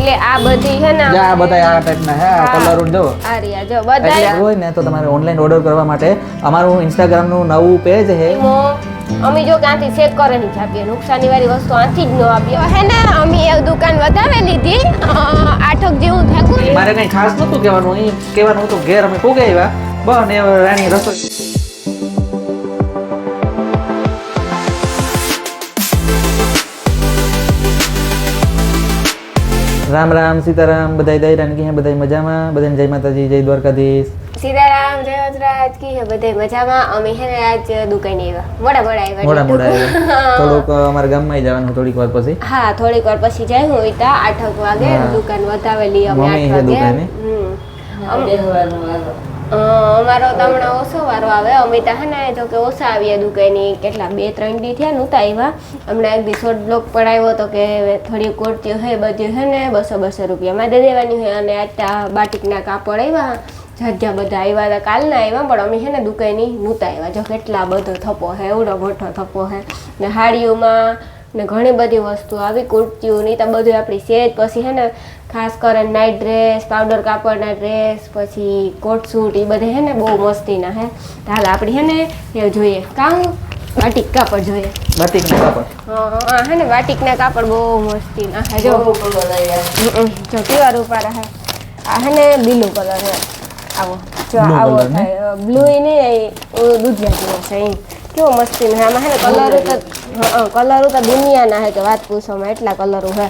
એટલે આ બધી છે ને આ બધા આ ટાઈપના હે આ કલર જો આ રહ્યા જો બધા હોય ને તો તમારે ઓનલાઈન ઓર્ડર કરવા માટે અમારું ઇન્સ્ટાગ્રામ નું નવું પેજ છે અમે જો ક્યાંથી ચેક કરે નહીં આપીએ નુકસાની વાળી વસ્તુ આથી જ ન આપીએ હે ને અમે એ દુકાન વધારે લીધી 8 જેવું થયું મારે કઈ ખાસ નતું કહેવાનું અહીં કહેવાનું હતું ઘેર અમે પોગે આવ્યા બસ ને રાણી રસોઈ રામ રામ સીતારામ બધાય દૈરાન કે બધાય મજામાં બધાને જય માતાજી જય દ્વારકાધીશ સીતારામ જય વજરાજ કી હે બધાય મજામાં અમે હે ને આજ દુકાને આવ્યા મોડા થોડુંક અમારા ગામમાં જવાનું થોડીક વાર પછી હા થોડીક વાર પછી જાય હું ઈતા 8 વાગે દુકાન વધાવેલી અમે 8 વાગે અમારો તમને ઓછો વારો આવે અમે તો હે ને જો કે ઓછા આવ્યા દુકાની કેટલા 2-3 દી થયા નહોતા આવ્યા હમણાં એક દી શોર્ટ બ્લોક પડાવ્યો તો કે થોડી કુર્તીઓ હે બધી હે ને 200 રૂપિયામાં દે દેવાની હોય અને આ બાટિકના કાપડ આવ્યા જગ્યા બધા આવ્યા હતા કાલના આવ્યા પણ અમે હે ને દુકાની નહોતા આવ્યા જો કેટલા બધો થપ્પો હે એવડો મોટો થપ્પો હે ને હાડીઓમાં ને ઘણી બધી વસ્તુ આવી કુર્તીઓની તો બધું આપણી સેજ પછી હે ને ખાસ કરીને નાઇટ ડ્રેસ પાવડર કાપડના ડ્રેસ પછી કોટ સૂટ એ બધે હે ને બહુ મસ્તીના હે હાલ આપણી હે ને એ જોઈએ કામ બાટિક કાપડ જોઈએ બાટિકના કાપડ હા હે ને બાટિકના કાપડ બહુ મસ્તીના હે જો જો કેવા રૂપારા હે આ હે ને બ્લુ કલર હે આવો જો આવો થાય બ્લુ ને દૂધિયા જેવો છે એમ કેવો મસ્તી હે આમાં હે ને કલરો તો દુનિયાના હે કે વાત પૂછોમાં એટલા કલરો હે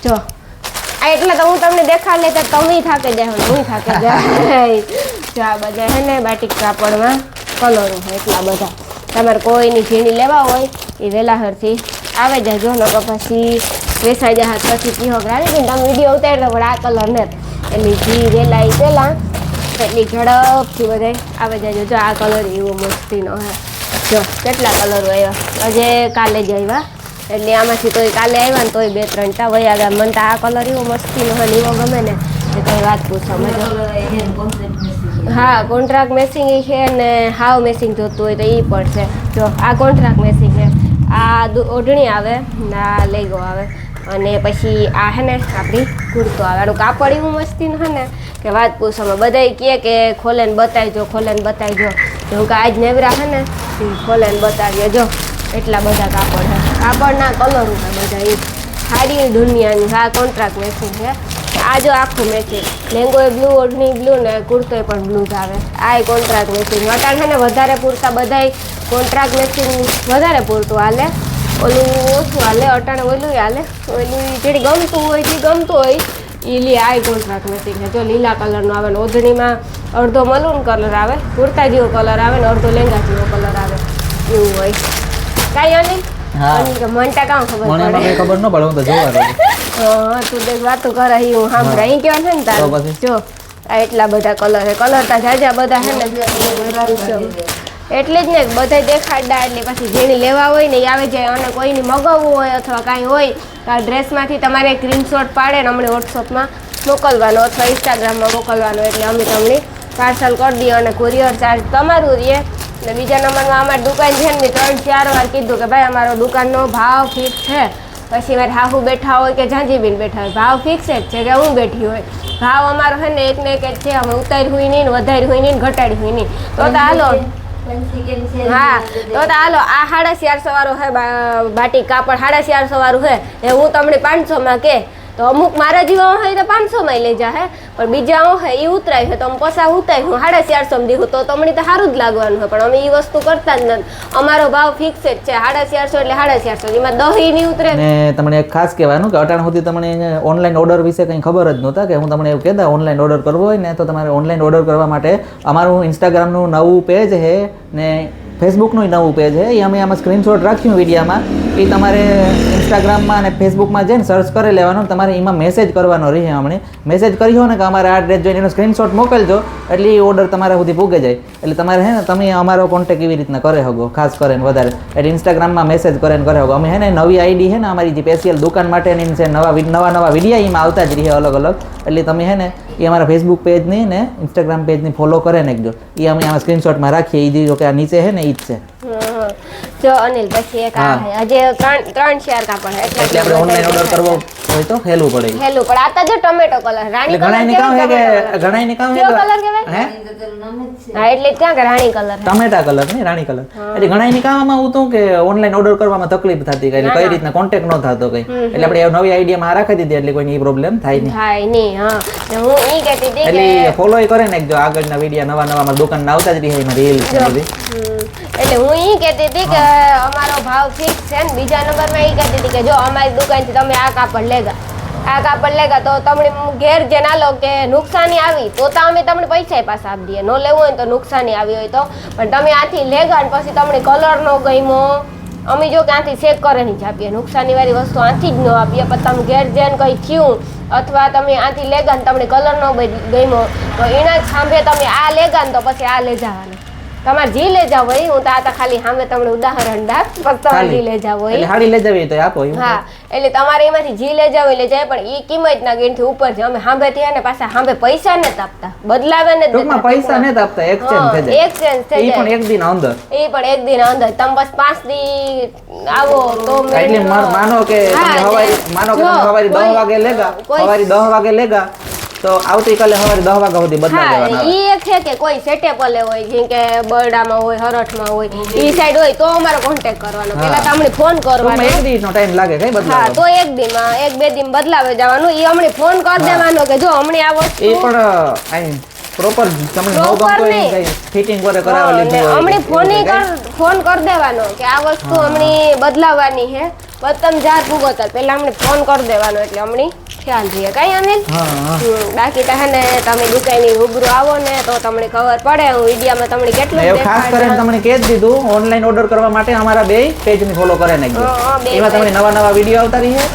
જો આ એટલા તો હું તમને દેખાડ લે તો તમે થાકે જાય હું થાકે જાય જો આ બધા હે ને બાટિક કાપડમાં કલરો હે એટલા બધા તમારે કોઈની ઝીણી લેવા હોય એ વેલાહરથી આવે જાય જો નકો પછી વેસાઈ જાય પછી કીહો રાણી કે તમે વિડીયો ઉતારી પણ આ કલર ને એટલે જી વેલાઈ પેલા એટલી ઝડપથી બધા આવે જાય જો આ કલર એવો મસ્તીનો હે જો કેટલા કલરો આવ્યા હજે કાલે જ આવ્યા એટલે આમાંથી તોય કાલે આવ્યા ને તોય 2-3 તા વયા ગયા મને તો આ કલર એવો મસ્તીનો હોય એવો ગમે ને એ કંઈ વાત પૂછો હા કોન્ટ્રાક્ટ મેચિંગ છે ને હાવ મેચિંગ જોતું હોય તો એ પણ છે જો આ કોન્ટ્રાક્ટ મેચિંગ છે આ ઓઢણી આવે ને આ લેગો આવે અને પછી આ હે ને આપણી કુર્તો આવે આનું કાપડ એવું મસ્તીનું હે ને કે વાત પૂછોમાં બધાય કહે કે ખોલેને બતાવજો હું કે આજ નેવરા હે ને ખોલે ને બતાવીએ જો એટલા બધા કાપડ છે કાપડના કલરો છે બધા એ સાડી દુનિયાની આ કોન્ટ્રાક્ટ મેચિંગ છે આ જો આખું મેચિંગ લેંગો એ બ્લુ ઓઢણી બ્લુ ને કુર્તો પણ બ્લુ જ આવે આ કોન્ટ્રાક્ટ મેચિંગ અટાણ છે ને વધારે પૂરતા બધાય કોન્ટ્રાક્ટ મેચિંગ વધારે પૂરતું હાલે ઓલું ઓછું હાલે અટાણે ઓલું હાલે ઓલું જેડી ગમતું હોય એ લી આ કોન્ટ્રાક્ટ મેચિંગ છે જો લીલા કલરનો આવે ને ઓઢણીમાં અડધો મરૂન કલર આવે કુર્તા જેવો કલર આવે ને અડધો લેંગા જેવો કલર આવે એવું હોય કાંઈ નહીં મનટા કામ ખબર ન પડે હું તો જોવા હા તું દેખ વાતો કરે હું સાંભળે અહીં કેવા છે ને તારે જો આ એટલા બધા કલર છે કલર તા જાજા બધા છે ને એટલે જ ને બધા દેખાડા એટલે પછી જેની લેવા હોય ને એ આવે જાય અને કોઈની મગાવવું હોય અથવા કાંઈ હોય તો આ ડ્રેસમાંથી તમારે સ્ક્રીનશોટ પાડે ને અમને વોટ્સઅપમાં મોકલવાનો અથવા ઇન્સ્ટાગ્રામમાં મોકલવાનો એટલે અમે તમને પાર્સલ કરી દઈએ અને કુરિયર ચાર્જ તમારું રહીએ ને બીજા નંબરમાં અમારી દુકાન છે ને 3-4 વાર કીધું કે ભાઈ અમારો દુકાનનો ભાવ ફિક્સ છે પછી મારે હાહુ બેઠા હોય કે ઝાંઝીબીન બેઠા હોય ભાવ ફિક્સ જ છે કે હું બેઠી હોય ભાવ અમારો છે ને એક ને એક જ છે અમે ઉતારી હોય નહીં ને વધારી હોય નહીં ને ઘટાડી હોય નહીં તો હાલો હા તો હાલો આ 450 વાળો હે બાટિક કાપડ 450 વાળું હે એ હું તમને 500 કે તો અમુક મારા જેવા હોય તો 500 લઈ જા હે પણ બીજા હોય એ ઉતરાય છે તો અમે પસા ઉતારી હું 450 દીધું તો તમને તો સારું જ લાગવાનું હોય પણ અમે એ વસ્તુ કરતા જ નથી અમારો ભાવ ફિક્સ જ છે 450 એટલે 450 એમાં દહીં નહીં ઉતરે ને તમને એક ખાસ કહેવાનું કે અટાણ સુધી તમને ઓનલાઈન ઓર્ડર વિશે કંઈ ખબર જ નહોતા કે હું તમને એવું કહેતા ઓનલાઈન ઓર્ડર કરવો હોય ને તો તમારે ઓનલાઈન ઓર્ડર કરવા માટે અમારું ઇન્સ્ટાગ્રામનું નવું પેજ છે ને ફેસબુકનું નવું પેજ છે એ અમે આમાં સ્ક્રીનશોટ રાખ્યું વિડીયામાં એ તમારે ઇન્સ્ટાગ્રામમાં અને ફેસબુકમાં જઈને સર્ચ કરી લેવાનું તમારે એમાં મેસેજ કરવાનો રહે હમણાં મેસેજ કર્યો ને કે અમારે આ ડ્રેસ જોઈને એનો સ્ક્રીનશોટ મોકલજો એટલે એ ઓર્ડર તમારા સુધી પૂગે જાય એટલે તમારે હે ને તમે અમારો કોન્ટેક્ટ એવી રીતના કરે શકો ખાસ કરીને વધારે એટલે ઇન્સ્ટાગ્રામમાં મેસેજ કરે શકો અમે હે ને નવી આઈડી છે ને અમારી જે સ્પેશિયલ દુકાન માટેની છે નવા વિડીયા એમાં આવતા જ રહે અલગ અલગ એટલે તમે હે ને એ અમારા ફેસબુક પેજની ને ઇન્સ્ટાગ્રામ પેજની ફોલો કરે નાખજો એ અમે આમાં સ્ક્રીનશોટમાં રાખીએ. એ જો કે આ નીચે છે ને એ જ છે. હમ. જો અનિલ પછી એક આ હે. હજી ત્રણ શેર કાપડ એટલે આપણે ઓનલાઈન ઓર્ડર કરવો હોય તો હેલું પડે. હેલું પણ આ તો જો ટમેટો કલર રાણી કલર ઘણાયને કામ હે કે ઘણાયને કામ હે કયો કલર કહેવાય હે હા એટલે ક્યાં કે રાણી કલર ટમેટા કલર ને રાણી કલર. એટલે ઘણાયને કામમાં હું તો કે ઓનલાઈન ઓર્ડર કરવામાં તકલીફ થતી કે કઈ રીતના કોન્ટેક્ટ ન થતો કઈ. એટલે આપણે નવી આઈડિયામાં રાખી દીધી એટલે કોઈને પ્રોબ્લેમ થાય નહીં. થાય નહીં. હા ને હું ઈ કહેતી હતી કે એટલે ફોલો કરે ને જો આગળના વિડિયા નવા નવા અમારી દુકાન આવતા જ રહે એમાં રીલ છે બધી. એટલે હું ઈ કહેતી હતી કે અમારો ભાવ ફિક્સ છે ને બીજા નંબરમાં ઈ કહેતી હતી કે જો અમારી દુકાનથી તમે આ કાપડ લેગા તો તમને ઘેર જે ના લો કે નુકસાની આવી તો અમે તમને પૈસા પાછા આપી દઈએ. ન લેવું હોય ને તો નુકસાની આવી હોય તો પણ તમે આથી લેગા ને પછી તમને કલર નો ગમ્યો અમે જો કે આથી ચેક કરીને જ આપીએ. નુકસાની વાળી વસ્તુ આથી જ ન આપીએ. પણ તમે ઘેર જઈને કંઈ થયું અથવા તમે આથી લેગા ને તમને કલર નો ગમ્યો તો એના જ સાંભે તમે આ લેગા ને તો પછી આ લઈ જવાના. તમારે જી લઈ જાવ હોય હું તો આ ખાલી સામે તમને ઉદાહરણ દાખ પણ તમારે જી લઈ જાવ હોય એટલે હાડી લઈ જવી તો આપો. હા એટલે તમારે એમાંથી જી લઈ જાવ એટલે જાય પણ ઈ કિંમત ના ગણથી ઉપર છે. અમે સાંભે થી ને પાછા સાંભે પૈસા ને આપતા બદલાવે ને ટૂંકમાં પૈસા ને આપતા એક્સચેન્જ થઈ જાય. એક્સચેન્જ થઈ જાય પણ એક દિન અંદર એ પણ એક દિન અંદર તમે બસ 5 દી આવો તો એટલે માનો કે તમે હવારી 10 વાગે લેગા હવારી 10 વાગે લેગા તો આવતીકાલે સવારે 10 વાગ્યા સુધી બદલા દેવાના. ઈ એક છે કે કોઈ સેટેપલે હોય જેમ કે બરડામાં હોય હરઠમાં હોય ઈ સાઈડ હોય તો અમારો કોન્ટેક્ટ કરવાનો. પહેલા તમને ફોન કરવાનો. એક દિવસનો ટાઈમ લાગે કઈ બદલાવ. હા તો એક દીમાં એક બે દિન બદલાવે જવાનું. ઈ અમને ફોન કરી દેવાનો કે જો અમને આ વસ્તુ એ પણ આઈ પ્રોપર તમને નો ગમતો હોય કઈ ફિટિંગ કરે કરાવી લીધું હોય અમને ફોન કરી દેવાનો કે આ વસ્તુ અમને બદલાવવાની છે બસ તમે જાર પૂગો તો પહેલા અમને ફોન કરી દેવાનો એટલે અમને ખ્યાલ રહીએ કઈ અનિલ. બાકી તો હે ને તમે દુકાનની રૂબરૂ આવો ને તો તમને ખબર પડે. હું વિડિયામાં તમને કેટલું ખાસ કરીને તમને કહી જ દીધું ઓનલાઈન ઓર્ડર કરવા માટે અમારા બે પેજ ની ફોલો કરે નાખજો. એમાં તમને નવા નવા વિડિયો આવતા રહે.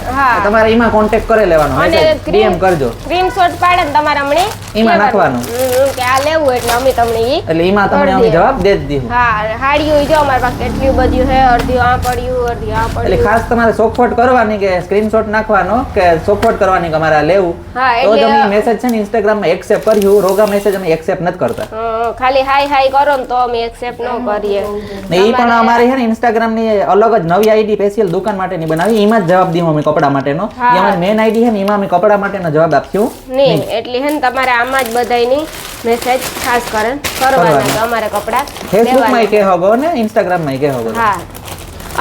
તમારે એમાં કોન્ટેક્ટ કરી લેવાનો મેસેજ ડીએમ કરજો. સ્ક્રીનશોટ પાડે ને તમારે અમને એમાં નાખવાનું કે આ લેવું એટલે અમે તમને ઈ એટલે એમાં તમને અમે જવાબ દે જ દીધું. હા હાડીઓ જો અમારી પાસે કેટલું બધું છે અડધી આ પડ્યું અડધી આ પડ્યું. એટલે ખાસ તમારે સોફ્ટવેર કરવાની કે સ્ક્રીનશોટ નાખવાનો કે સોફ્ટવેર કરવાની કે અમારે લેવું તો તમે મેસેજ છે ને ઇન્સ્ટાગ્રામ માં એક્સેપ્ટ કર્યું. રોગા મેસેજ અમે એક્સેપ્ટ નથી કરતા. ખાલી હાઈ કરો ને તો અમે એક્સેપ્ટ ન કરીએ. ને ઈ પણ અમારી છે ને ઇન્સ્ટાગ્રામ ની અલગ જ નવી આઈડી સ્પેશિયલ દુકાન માટેની બનાવી. એમાં જ જવાબ દીધો અમે કપડા માટેનો. એ અમારી મેન આઈડી છે ને એમાં અમે કપડા માટેનો જવાબ આપ્યો નહીં. એટલે હે ને તમારે આમાં જ બધાયની મેસેજ ખાસ કરીને કરવાના કે અમારે કપડા ફેસબુક માં કે હોગો ને ઇન્સ્ટાગ્રામ માં કે હોગો. હા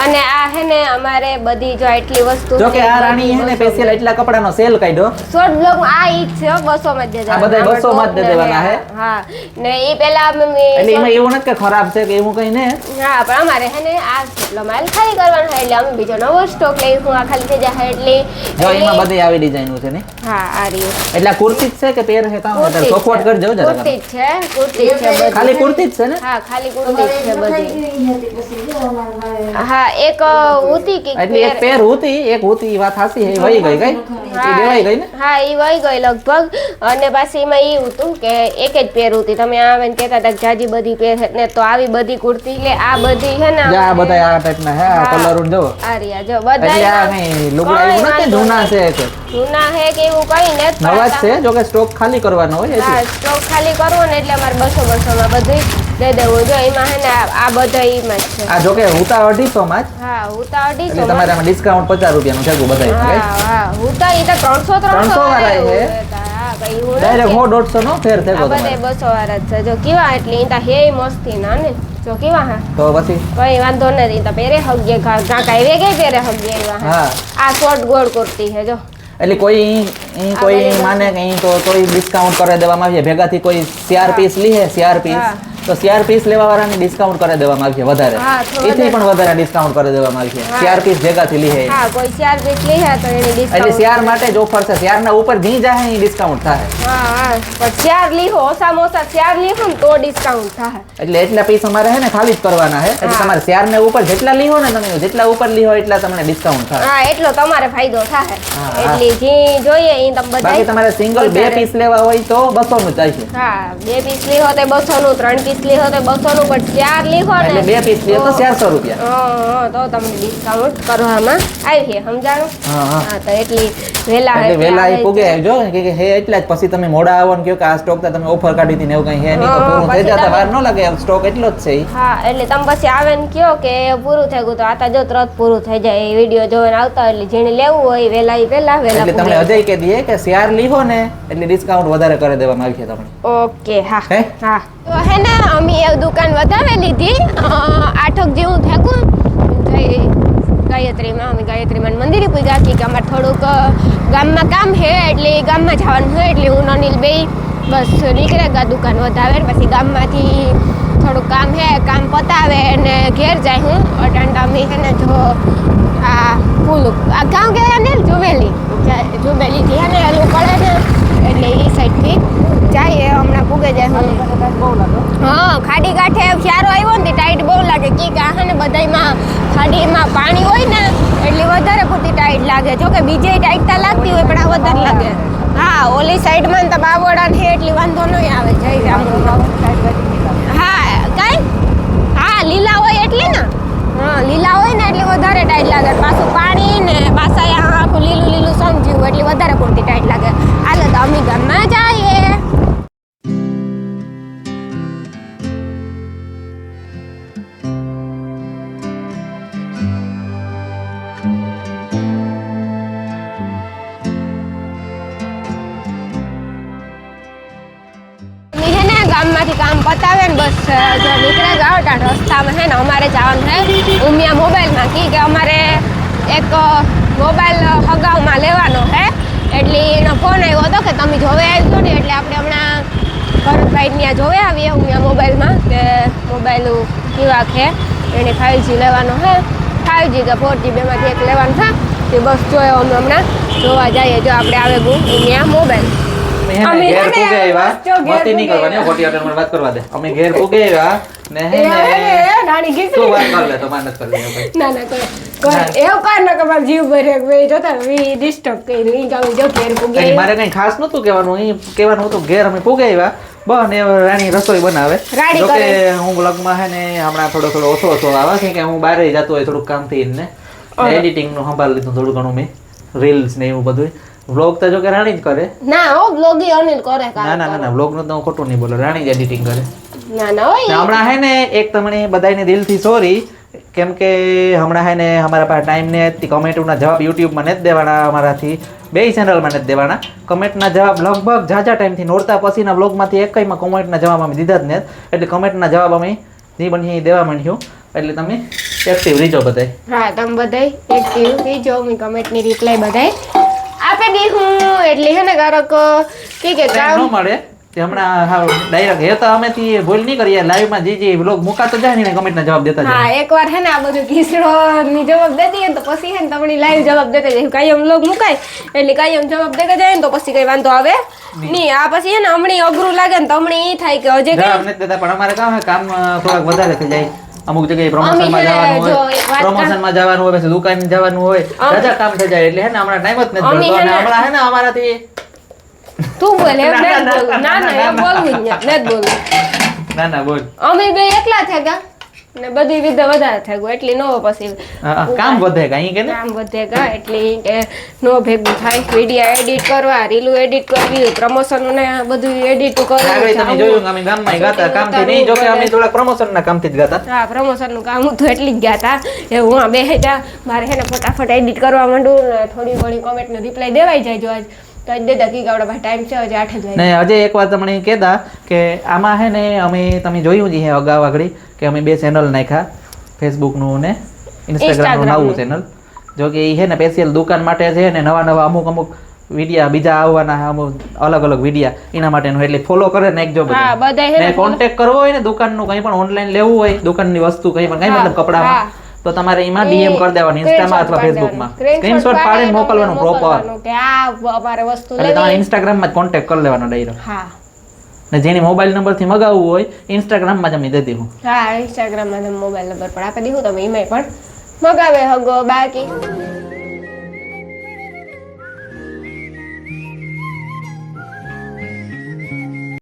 અને આ હે ને અમારે બધી જો એટલી વસ્તુ જો કે આ રાણી હે ને સ્પેશિયલ એટલા કપડાનો સેલ કાઢ્યો. શોર્ટ બ્લોગ આ ઈ છે 200 માં જ દેવાના. આ બધા 200 માં જ દેવાના હે. હા ને ઈ પેલા એટલે એમાં એવું નથી કે ખરાબ છે કે એવું કઈ ને. હા પણ અમારે હે ને આ એટલો માલ ખાલી કરવાનો છે એટલે અમે બીજો નવો સ્ટોક લઈશું. આ ખાલી થઈ જાય એટલે જો એમાં બધી આવી ડિઝાઇનો છે ને. હા આ રહ્યું. એટલે કુર્તી જ છે કે પેર છે કામ એટલે સપોર્ટ કરજો જરા. કુર્તી છે બધી. ખાલી કુર્તી જ છે ને. હા ખાલી કુર્તી જ છે બધી. હા એક ઉતી કે એટલે એક પેર ઉતી એક ઉતી વાત હાસી હે વહી ગઈ કઈ ઈ દેવાઈ ગઈ ને. હા ઈ વહી ગઈ લગભગ. અને પાછી એમાં ઈ હતું કે એક જ પેર ઉતી. તમે આવીને કહેતા હતા કે જાજી બધી પેર છે ને તો આવી બધી કુર્તી લે આ બધી છે ને આ બધા આ ટાઈપના હે આ કલર જો આ રહ્યા જો બધા એટલે આ કઈ લુગડા એવું નથી જૂના છે કે જૂના હે કે એવું કઈ ને નવા જ છે. જો કે સ્ટોક ખાલી કરવાનો હોય એટલે હા સ્ટોક ખાલી કરવો ને એટલે અમારે 200 માં બધું દે દેવું. જો એમાં હે ને આ બધા એમાં જ છે. આ જો કે હુતા 250 માં જ. હા હુતા 250 એટલે તમારે આમાં ડિસ્કાઉન્ટ 50 રૂપિયાનું છે બધા. હા હા હુતા ઈ તો 300 વાળા છે. હા કઈ હું ડાયરેક્ટ 150 નો ફેર થયો તમારે. બધા 200 વાળા જ છે. જો કેવા એટલે ઈ તો હે મસ્તી ના ને જો કેવા હા તો પછી કઈ વાંધો નથી. તો પહેરે હગીએ ઘા કાઈ કે પહેરે હગીએ એવા હા આ શોર્ટ ગોળ કુર્તી છે જો. એટલે કોઈ માને કે તોય ડિસ્કાઉન્ટ કરી દેવામાં આવશે. ભેગાથી કોઈ 4 પીસ લીહે 4 પીસ તો 4 પીસ લેવા વાળાને ડિસ્કાઉન્ટ કરી દેવામાં આવશે વધારે. એથી પણ વધારે ડિસ્કાઉન્ટ કરી દેવામાં આવશે 4 પીસ ભેગાથી લીહે. હા કોઈ 4 પીસ લીહે તો એની ડિસ્કાઉન્ટ એટલે 4 માટે જ ઓફર છે. 4 ના ઉપર જી જાય એ ડિસ્કાઉન્ટ થાય. હા હા પણ 4 લીહો ઓછામાં ઓછા 4 લીહો ને તો ડિસ્કાઉન્ટ થાય. એટલે એટલા પીસ અમારે હે ને ખાલી જ કરવાના છે. એટલે તમારે 4 ને ઉપર જેટલા લીહો ને તમે જેટલા ઉપર લીહો એટલા તમને ડિસ્કાઉન્ટ થાય. હા એટલો તમારે ફાયદો થાય. એટલે જી જોઈએ ઈ તમે બધા. બાકી તમારે સિંગલ 2 પીસ લેવા હોય તો 200 નું ચાલશે. હા 2 પીસ લીહો તો 200 નું 3 પીસ લીધો તો 200 નું, પણ 4 લીધો ને એટલે 2 પીસ લે તો 400 રૂપિયા. તો તમને ડિસ્કાઉન્ટ કરવામાં આવી છે, સમજાણું? હા, તો એટલી વેલા એટલે વેલા એ પૂગે જો કે હે એટલા જ, પછી તમે મોડા આવો ને કહો કે આ સ્ટોક તો તમે ઓફર કાઢી હતી ને એવું કઈ હે નહીં, તો પૂરું થઈ જતા વાર ન લાગે, સ્ટોક એટલો જ છે. હા, એટલે તમે પછી આવે ને કહો કે પૂરું થઈ ગયું, તો આતા જો તરત પૂરું થઈ જાય. એ વિડીયો જોઈને આવતા એટલે જેને લેવું હોય વેલા એટલે તમને અજય કે દઈએ કે શેર લીધો ને એટલે ડિસ્કાઉન્ટ વધારે કરી દેવામાં આવશે તમને. ઓકે, હા હા. તો હે ને અમે એ દુકાન વધારે લીધી 8 જેવું થયું. ગાયત્રીમાં અમે ગાયત્રીમાં મંદિરે પૂજા કે અમારે થોડુંક ગામમાં કામ છે, એટલે ગામમાં જવાનું હોય, એટલે હું અનિલ બે બસ નીકળે ગયા દુકાન વધારે. પછી ગામમાંથી થોડુંક કામ છે, કામ પતાવે અને ઘેર જાય. હું અટાંડા અમે છે ને જો આ ફૂલ આ ગામ ગયા ને જુબેલીથી હે ને એલું પડે ને, એટલે એ સાઈડથી જાય. હમણાં પૂગે જાય. હા, ખાડી કાંઠે ક્યારો આવ્યો ને ટાઈટ બહુ લાગે કે હે ને બધામાં ખાડીમાં પાણી હોય ને એટલે વધારે પૂરતી ટાઈટ લાગે. જો કે બીજે ટાઈટતા લાગતી હોય પણ આ વધારે લાગે. હા, ઓલી સાઈડમાં તો બાવડા છે એટલી વાંધો નહીં આવે. જઈ હા કાંઈ હા લીલા હોય એટલે ને, હા લીલા હોય ને એટલે વધારે ટાઈટ લાગે. પાછું પાણી ને પાછા આખું લીલું સમજ્યું એટલે વધારે પૂરતી ટાઈટ લાગે. હાલો તો અમે ગામમાં જઈએ. ગામમાંથી કામ પતાવે ને બસ જો નીકળે ગયા રસ્તામાં છે ને અમારે જવાનું છે ઉમિયા મોબાઈલમાં કે અમારે એક મોબાઈલ હગાવમાં લેવાનો છે. એટલે એનો ફોન આવ્યો હતો કે તમે જોવે આવજો ને, એટલે આપણે હમણાં ભરતભાઈ ત્યાં જોવે આવીએ ઉમિયા મોબાઈલમાં કે મોબાઈલ કેવા છે. એને 5G લેવાનો છે, 5G કે 4G બેમાંથી એક લેવાનું છે. તે બસ જોયો અમે હમણાં જોવા જઈએ. જો આપણે આવે ઉમિયા મોબાઈલ અમે ઘેર પૂગે આવ્યા, મસ્તી નહીં કરવાની હો, ખોટી આટલે મને વાત કરવા દે. અમે ઘેર પૂગે આવ્યા ને હે ને રાણી ગીત તું વાત કર લે તો માનત કર લે ભાઈ. ના એવું કાર ન કે માર જીવ ભરે વે જોતા વી ડિસ્ટર્બ કર્યું. ઈ ગામ જો ઘેર પૂગે કઈ મારે કઈ ખાસ નતું કહેવાનું, અહીં કહેવાનું હતું ઘેર અમે પૂગે આવ્યા બસ. ને રાણી રસોઈ બનાવે. જો કે હું બ્લોગમાં હે ને હમણાં થોડો ઓછો આવે છે કે હું બહાર જતો હોય થોડુંક કામથી ને એડિટિંગ નું સંભાળ લીધું થોડું ઘણું મેં, રીલ્સ ને એવું બધું. વ્લોગ તો જો કે રાણી જ કરે. ના હો વ્લોગ ઈ અનિલ કરે. ના વ્લોગ નું તો હું ખોટું નહીં બોલો, રાણી જ એડિટિંગ કરે. ના હોય હમણાં હે ને એક તમને બધાને દિલથી સોરી, કેમ કે હમણાં હે ને અમારા પાસે ટાઈમ ને કમેન્ટના જવાબ યુટ્યુબમાં નથી દેવાના, અમારાથી 2 ચેનલમાં નથી દેવાના. કમેન્ટના જવાબ લગભગ ઝાઝા ટાઈમથી નોરતા પછીના વ્લોગમાંથી એકમાં કમેન્ટના જવાબ અમે દીધા જ નથી. એટલે કમેન્ટના જવાબ અમે નહીં બની દેવા માંડ્યું. એટલે તમે એક્ટિવ રહીજો બધાય. હા, તમે બધાય એક્ટિવ રહીજો. અમે કમેન્ટની રિપ્લાય બધાય આપે દી હું. એટલે હે ને કારક કે કામ ન મળે તે હમણાં હા ડાયરેક્ટ હે તો અમે થી ભૂલ નહીં કરીએ. લાઈવમાં જે વ્લોગ મુકાતો જાય ને કમેન્ટના જવાબ દેતા જાય. હા, એકવાર હે ને આ બધું કિસડો ની જવાબ દે દઈએ તો પછી હે ને તમને લાઈવ જવાબ દેતા જાય. કાયમ વ્લોગ મુકાય એટલે કાયમ જવાબ દેતા જાય ને તો પછી કઈ વાંધો આવે નહીં. આ પછી હે ને હમણી અઘરું લાગે ને તો હમણી ઈ થાય કે હજે જવાબ નથી દેતા. પણ અમારે કામ થોડાક વધારે થઈ જાય. અમુક જગ્યાએ પ્રમોશનમાં જવાનું હોય, પછી દુકાન જવાનું હોય, રજા કામ થઈ જાય એટલે હે ને હમણાં ટાઈમ જ નથી મળતો. અને હમણાં હે ને અમારાથી તું બોલે એમ નથી બોલવું. ના એમ બોલવું જ નથી બોલવું. ના બોલ. અમે બે એકલા થયા ને બધી વિધ વધારે થઈ ગયું એટલે નો પછી કામ વધે કાઈ કે કામ વધે કા એટલે કે નો ભેગું થાય. વિડિયો એડિટ કરવા, રીલું એડિટ કરવી, પ્રમોશન ને બધું એડિટ કરવું. આગળ તમે જોયું અમે ગામમાં ગાતા કામથી નહીં, જો કે અમે થોડા પ્રમોશન ના કામથી જ ગાતા. હા, પ્રમોશન નું કામ હતું એટલે જ ગાતા. એ હું આ બેહેતા મારે હે ને ફટાફટ એડિટ કરવા માંડું ને થોડી ઘણી કમેન્ટ નો રિપ્લાય દેવાઈ જાય. જો આજ તો જ દેતા કી ગાવડા ભાઈ ટાઈમ છે હજી 8 જ વાગે. ને હજી એક વાત તમને કહેતા કે આમાં હે ને અમે તમે જોયું જ હે અગાઉ આગળ કે અમે 2 ચેનલ નાખ્યા, ફેસબુક નું ને ઇન્સ્ટાગ્રામ નું નવું ચેનલ. જો કે ઈ હે ને સ્પેશિયલ દુકાન માટે છે ને નવા અમુક વિડિયા બીજા આવવાના અમુક અલગ વિડિયા એના માટેનું. એટલે ફોલો કરે નાખજો બધા. ને કોન્ટેક્ટ કરવો હોય ને દુકાન નું કંઈ પણ ઓનલાઈન લેવું હોય, દુકાનની વસ્તુ કંઈ મતલબ કપડામાં, તો તમારે એમાં ડીએમ કરી દેવાનું ઇન્સ્ટામાં અથવા ફેસબુકમાં. સ્ક્રીનશોટ પાડીને મોકલવાનું પ્રોપર કે આ અમારે વસ્તુ લેવી. એટલે તમારે ઇન્સ્ટાગ્રામમાં જ કોન્ટેક્ટ કરી લેવાનો ડાયરેક્ટ. હા, ને જેની મોબાઈલ નંબરથી મગાવવું હોય ઇન્સ્ટાગ્રામમાં જ અમે દે દીધું. હા, ઇન્સ્ટાગ્રામમાં મોબાઈલ નંબર પણ આપી દીધું તમે ઈમેલ પણ મગાવે હગો બાકી